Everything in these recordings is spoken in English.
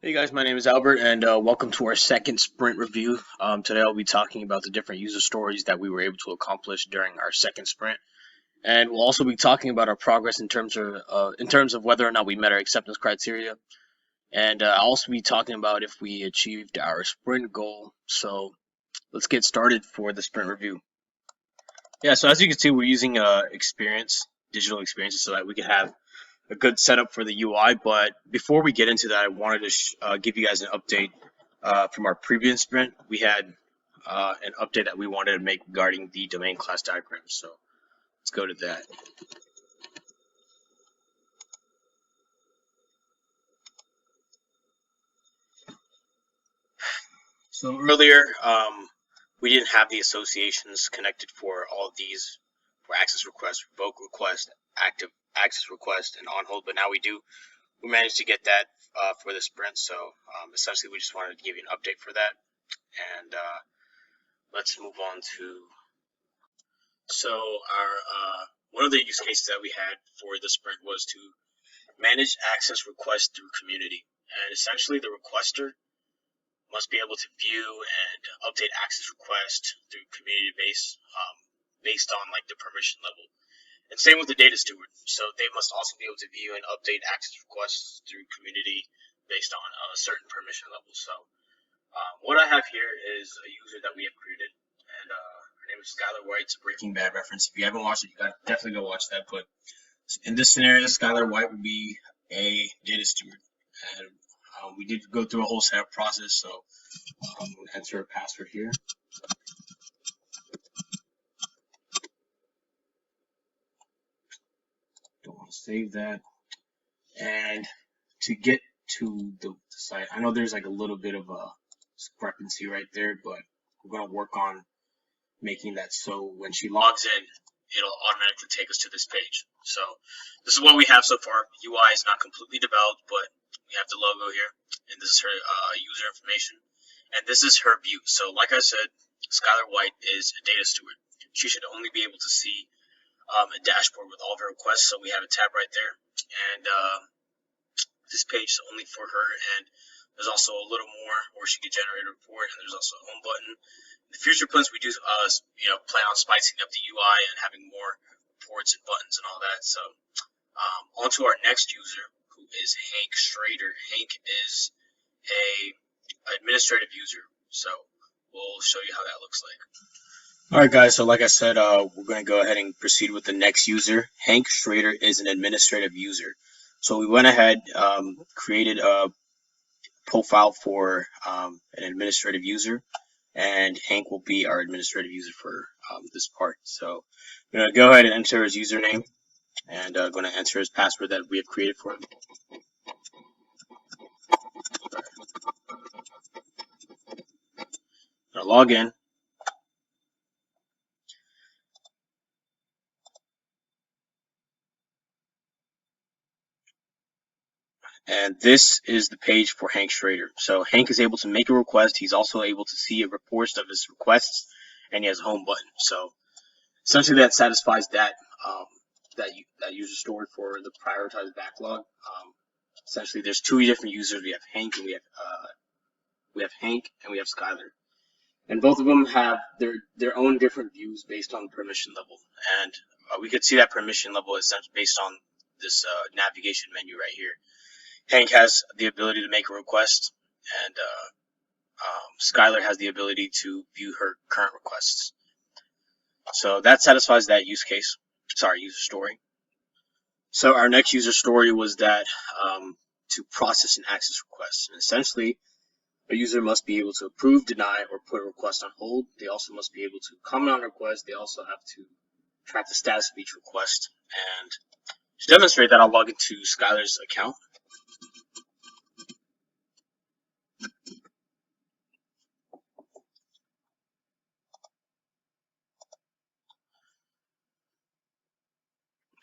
Hey guys, my name is Albert, and welcome to our second sprint review. Today I'll be talking about the different user stories that we were able to accomplish during our second sprint, and we'll also be talking about our progress in terms of whether or not we met our acceptance criteria, and I'll also be talking about if we achieved our sprint goal. So let's get started for the sprint review. Yeah, so as you can see, we're using digital experiences, so that we can have a good setup for the UI. But before we get into that, I wanted to give you guys an update from our previous sprint. We had an update that we wanted to make regarding the domain class diagram. So let's go to that. So earlier, we didn't have the associations connected for all of these, for access request, revoke request, active access request, and on hold, but now we do. We managed to get that for the sprint, so essentially we just wanted to give you an update for that. And let's move on to. So our one of the use cases that we had for the sprint was to manage access requests through community, and essentially the requester must be able to view and update access requests through community based on like the permission level. And same with the data steward. So they must also be able to view and update access requests through community based on a certain permission level. So what I have here is a user that we have created, and her name is Skylar White. It's a Breaking Bad reference. If you haven't watched it, you gotta definitely go watch that. But in this scenario, Skylar White would be a data steward, and we did go through a whole setup process. So I'm gonna enter a password here. Don't want to save that. And to get to the site, I know there's like a little bit of a discrepancy right there, but we're gonna work on making that so when she logs in, it'll automatically take us to this page. So this is what we have so far. UI is not completely developed, but we have the logo here, and this is her user information, and this is her view. So like I said, Skylar White is a data steward. She should only be able to see a dashboard with all of her requests. So we have a tab right there, and this page is only for her. And there's also a little more where she can generate a report, and there's also a home button. In the future plans, we do plan on spicing up the UI and having more reports and buttons and all that. So on to our next user, who is Hank Schrader. Hank is a administrative user, so we'll show you how that looks like. Alright guys, so like I said, we're going to go ahead and proceed with the next user. Hank Schrader is an administrative user. So we went ahead, created a profile for an administrative user, and Hank will be our administrative user for this part. So I'm going to go ahead and enter his username, and I'm going to enter his password that we have created for him. I'm going to log in. And this is the page for Hank Schrader. So Hank is able to make a request. He's also able to see a report of his requests, and he has a home button. So essentially, that satisfies that that user story for the prioritized backlog. Essentially, there's two different users. We have Hank and we have Skylar, and both of them have their own different views based on permission level. And we could see that permission level is based on this navigation menu right here. Hank has the ability to make a request, and Skylar has the ability to view her current requests. So that satisfies that user story. So our next user story was that to process an access request. And essentially, a user must be able to approve, deny, or put a request on hold. They also must be able to comment on a request. They also have to track the status of each request. And to demonstrate that, I'll log into Skylar's account.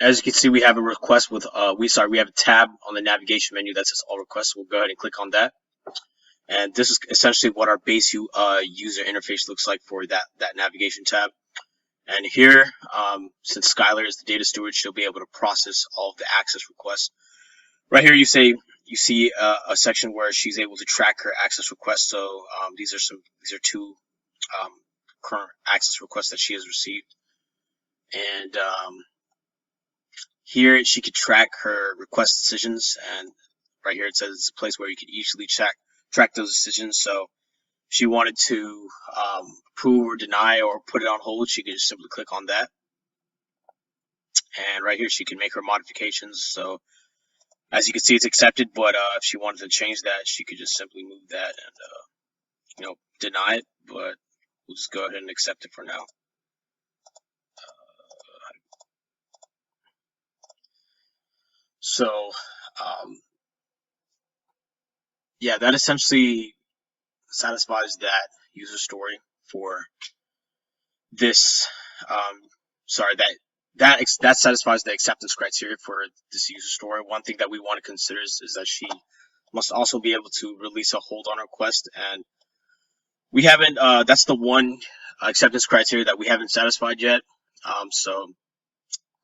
As you can see, we have a request with we have a tab on the navigation menu that says all requests. We'll go ahead and click on that. And this is essentially what our base user interface looks like for that navigation tab. And here, since Skylar is the data steward, she'll be able to process all of the access requests. Right here, you you see a section where she's able to track her access requests. So these are two current access requests that she has received, and here she could track her request decisions. And right here it says it's a place where you can easily track those decisions. So if she wanted to approve or deny or put it on hold, she could just simply click on that. And right here she can make her modifications. So as you can see, it's accepted, but if she wanted to change that, she could just simply move that and deny it. But we'll just go ahead and accept it for now. So yeah, that essentially satisfies that user story for this. That satisfies the acceptance criteria for this user story. One thing that we want to consider is that she must also be able to release a hold on request, and we haven't. That's the one acceptance criteria that we haven't satisfied yet. So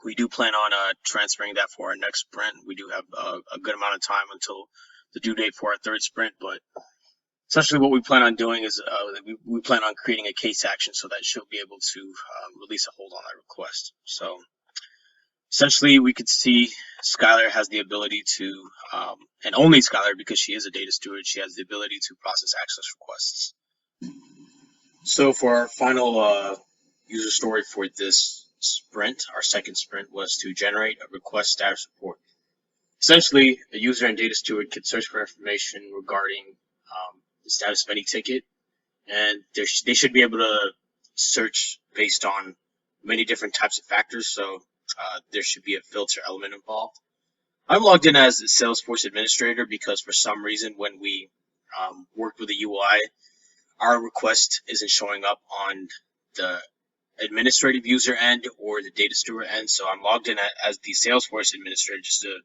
we do plan on transferring that for our next sprint. We do have a good amount of time until the due date for our third sprint, but essentially what we plan on doing is we plan on creating a case action so that she'll be able to release a hold on that request. So essentially we could see Skylar has the ability to, and only Skylar, because she is a data steward, she has the ability to process access requests. So for our final user story for this sprint, our second sprint, was to generate a request status report. Essentially, a user and data steward could search for information regarding the status of any ticket, and they should be able to search based on many different types of factors. So there should be a filter element involved. I'm logged in as a Salesforce administrator because for some reason when we worked with the UI, our request isn't showing up on the administrative user end or the data steward end. So I'm logged in as the Salesforce administrator just to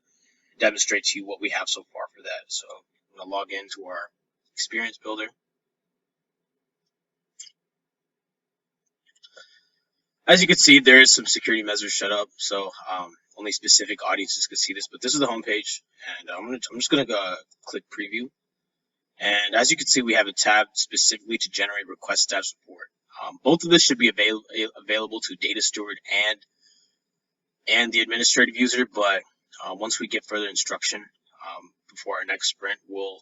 demonstrate to you what we have so far for that. So I'm going to log into our experience builder. As you can see, there is some security measures set up, so only specific audiences can see this. But this is the home page, and I'm just gonna go click preview. And as you can see, we have a tab specifically to generate request status report. Both of this should be available to data steward and the administrative user. But once we get further instruction before our next sprint, we'll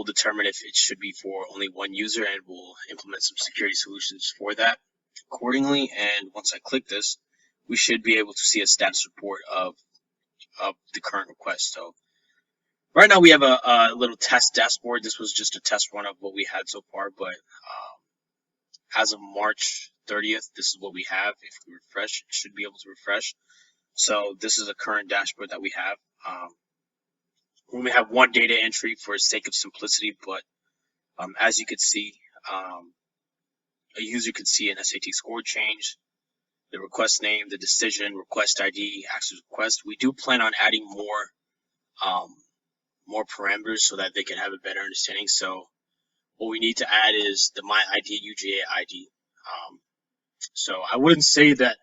determine if it should be for only one user, and we'll implement some security solutions for that accordingly. And once I click this, we should be able to see a status report of the current request. So right now we have a little test dashboard. This was just a test run of what we had so far, but as of March 30th, this is what we have. If we refresh, it should be able to refresh. So this is a current dashboard that we have. We only have one data entry for the sake of simplicity, but as you can see, a user could see an SAT score change, the request name, the decision, request ID, access request. We do plan on adding more parameters so that they can have a better understanding. So what we need to add is the my ID, UGA ID. So I wouldn't say that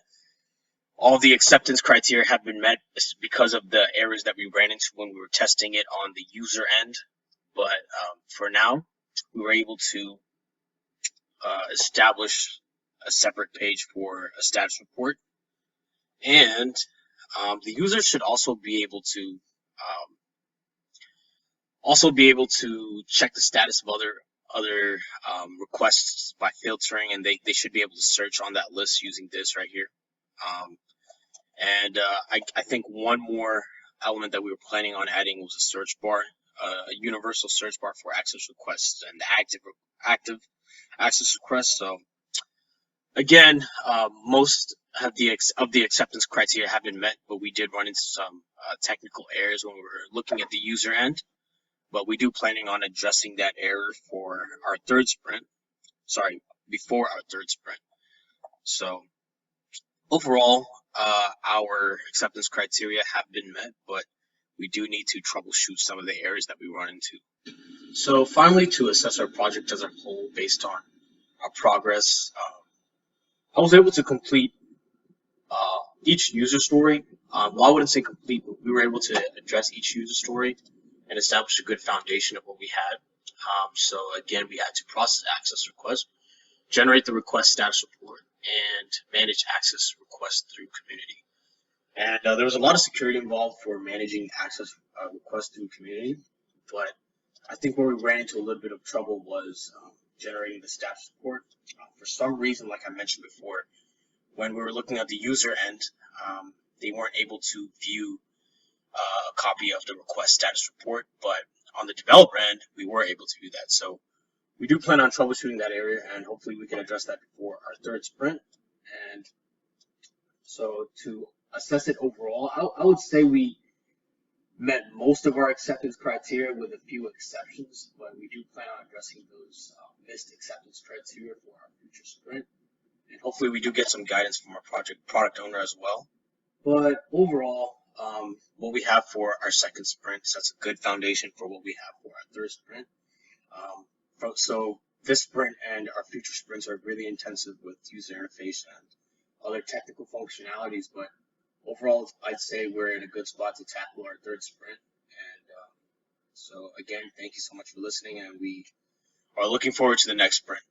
all the acceptance criteria have been met because of the errors that we ran into when we were testing it on the user end. But for now, we were able to establish a separate page for a status report, and the user should also be able to check the status of other requests by filtering, and they should be able to search on that list using this right here. I think one more element that we were planning on adding was a search bar, a universal search bar for access requests and active access requests. So again, most of the acceptance criteria have been met, but we did run into some technical errors when we were looking at the user end. But we do planning on addressing that error for our third sprint. Sorry, before our third sprint. So overall, our acceptance criteria have been met, but we do need to troubleshoot some of the errors that we run into. So finally, to assess our project as a whole based on our progress, I was able to complete each user story. Well, I wouldn't say complete, but we were able to address each user story and establish a good foundation of what we had. So again, we had to process access requests, generate the request status report, and manage access requests through community. And there was a lot of security involved for managing access requests through community, but I think where we ran into a little bit of trouble was generating the status report. For some reason, like I mentioned before, when we were looking at the user end, they weren't able to view a copy of the request status report, but on the developer end, we were able to do that. So we do plan on troubleshooting that area, and hopefully we can address that before our third sprint. And so to assess it overall, I would say we met most of our acceptance criteria with a few exceptions, but we do plan on addressing those missed acceptance criteria for our future sprint. And hopefully we do get some guidance from our product owner as well. But overall, what we have for our second sprint sets a good foundation for what we have for our third sprint. So this sprint and our future sprints are really intensive with user interface and other technical functionalities, but overall, I'd say we're in a good spot to tackle our third sprint. And so again, thank you so much for listening, and we are looking forward to the next sprint.